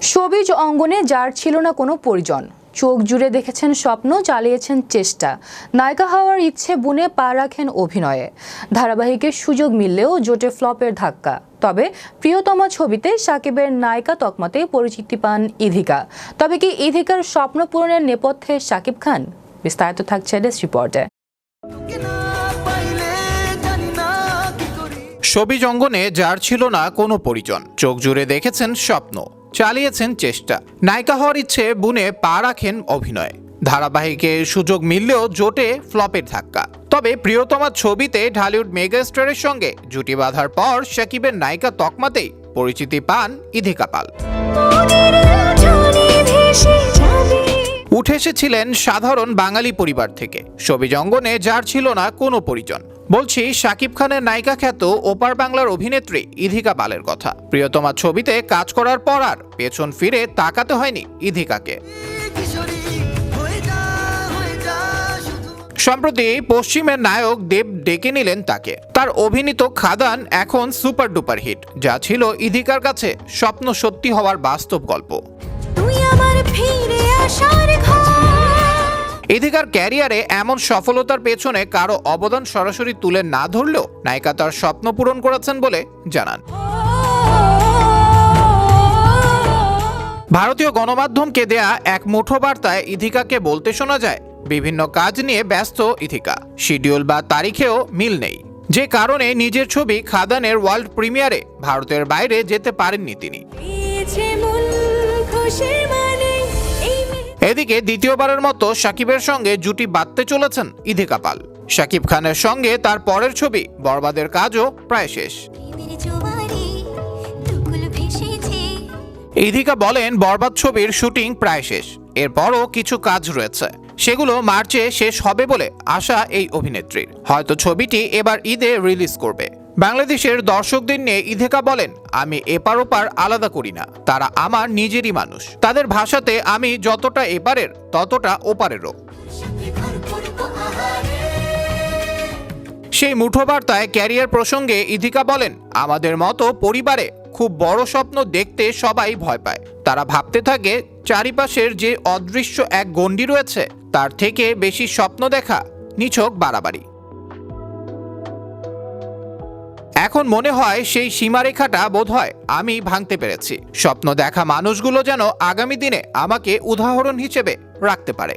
Showbiz অঙ্গনে যার ছিল না কোনো পরিজন, চোখ জুড়ে দেখেছেন স্বপ্ন, চালিয়েছেন চেষ্টা, নায়িকা হওয়ার ইচ্ছে বুনে পা রাখেন অভিনয়ে। ধারাবাহিকের সুযোগ মিললেও জোটে ফ্লপের ধাক্কা। তবে প্রিয়তমা ছবিতে সাকিবের নায়িকা তকমাতে পরিচিতি পান ইধিকা। তবে কি ইধিকার স্বপ্ন পূরণের নেপথ্যে সাকিব খান? বিস্তারিত থাকছে ডেস্ক রিপোর্টে। শোবিজ অঙ্গনে যার ছিল না কোনো পরিজন, চোখ জুড়ে দেখেছেন স্বপ্ন, চালিয়েছেন চেষ্টা, নায়িকা হওয়ার ইচ্ছে বুনে পা রাখেন অভিনয়ে। ধারাবাহিকে সুযোগ মিললেও জোটে ফ্লপের ধাক্কা। তবে প্রিয়তমা ছবিতে ঢালিউড মেগাস্টারের সঙ্গে জুটি বাঁধার পর সাকিবের নায়িকা তকমাতেই পরিচিতি পান ইধিকা পাল। উঠে এসেছিলেন সাধারণ বাঙালি পরিবার থেকে। শোবিজ অঙ্গনে যার ছিল না কোনো পরিজন, বলছি সাকিব খানের নায়িকা খ্যাত ওপার বাংলার অভিনেত্রী ইধিকা পালের কথা। প্রিয়তমা ছবিতে কাজ করার পর আর পেছন ফিরে তাকাতে হয়নি ইধিকাকে। সম্প্রতি পশ্চিমের নায়ক দেব ডেকে নিলেন তাকে। তার অভিনীত খাদান এখন সুপার ডুপার হিট, যা ছিল ইধিকার কাছে স্বপ্ন সত্যি হওয়ার বাস্তব গল্প। ইধিকার ক্যারিয়ারে এমন সফলতার পেছনে কারো অবদান সরাসরি তুলে না ধরলেও নায়িকা তার স্বপ্ন পূরণ করেছেন বলে জানান। ভারতীয় গণমাধ্যমকে দেয়া এক মুঠো বার্তায় ইধিকাকে বলতে শোনা যায়, বিভিন্ন কাজ নিয়ে ব্যস্ত ইধিকা, শিডিউল বা তারিখেও মিল নেই, যে কারণে নিজের ছবি খাদানের ওয়ার্ল্ড প্রিমিয়ারে ভারতের বাইরে যেতে পারেননি তিনি। এদিকে দ্বিতীয়বারের মতো সাকিবের সঙ্গে জুটি বাঁধতে চলেছেন ইধিকা পাল। সাকিব খানের সঙ্গে তার পরের ছবি বরবাদের কাজও প্রায় শেষ। ইধিকা বলেন, বরবাদ ছবির শুটিং প্রায় শেষ, এরপরও কিছু কাজ রয়েছে, সেগুলো মার্চে শেষ হবে বলে আশা এই অভিনেত্রীর। হয়তো ছবিটি এবার ঈদে রিলিজ করবে। বাংলাদেশের দর্শকদের নিয়ে ইধিকা বলেন, আমি এপার ওপার আলাদা করি না, তারা আমার নিজেরই মানুষ। তাদের ভাষাতে আমি যতটা এপারের ততটা ওপারেরও। সেই মুঠো বার্তায় ক্যারিয়ার প্রসঙ্গে ইধিকা বলেন, আমাদের মতো পরিবারে খুব বড় স্বপ্ন দেখতে সবাই ভয় পায়। তারা ভাবতে থাকে চারিপাশের যে অদৃশ্য এক গণ্ডি রয়েছে তার থেকে বেশি স্বপ্ন দেখা নিছক বাড়াবাড়ি। এখন মনে হয় সেই সীমারেখাটা বোধহয় আমি ভাঙতে পেরেছি। স্বপ্ন দেখা মানুষগুলো যেন আগামী দিনে আমাকে উদাহরণ হিসেবে রাখতে পারে।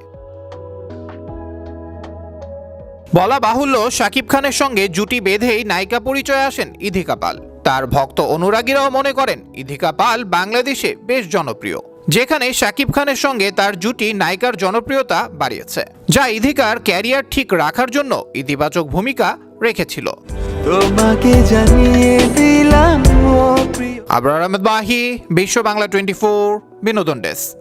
বলা বাহুল্য, সাকিব খানের সঙ্গে জুটি বেঁধেই নায়িকা পরিচয়ে আসেন ইধিকা পাল। তার ভক্ত অনুরাগীরাও মনে করেন ইধিকা পাল বাংলাদেশে বেশ জনপ্রিয়, যেখানে সাকিব খানের সঙ্গে তার জুটি নায়িকার জনপ্রিয়তা বাড়িয়েছে, যা ইধিকার ক্যারিয়ার ঠিক রাখার জন্য ইতিবাচক ভূমিকা রেখেছিল। আবরার আহমেদ মাহি, বিশ্ব বাংলা 24, বিনোদন ডেস্ক।